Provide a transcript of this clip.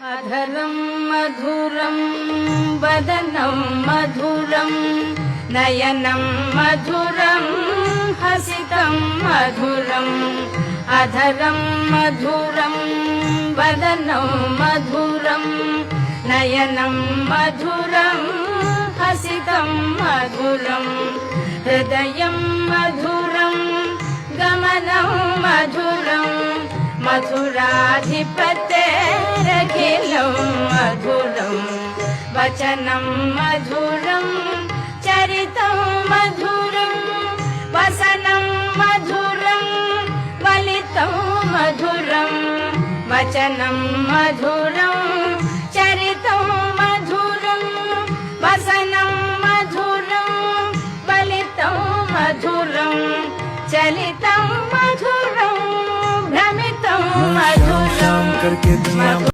अधरं मधुरं वदनं मधुरं नयनं मधुरं हसितं मधुरम् अधरं मधुरं वदनं मधुरं नयनं मधुरं हसितं मधुरम् हृदयं मधुरं गमनं मधुरं मधुराधिपतेरखिलं मधुरं वचनं मधुरं चरितं मधुरं वसनं मधुरं वलितं मधुरं वचनं मधुरं चरितं मधुरं वसनं मधुरं वलितं मधुरं चलितं मधुरं भ्रमितं मधुरं।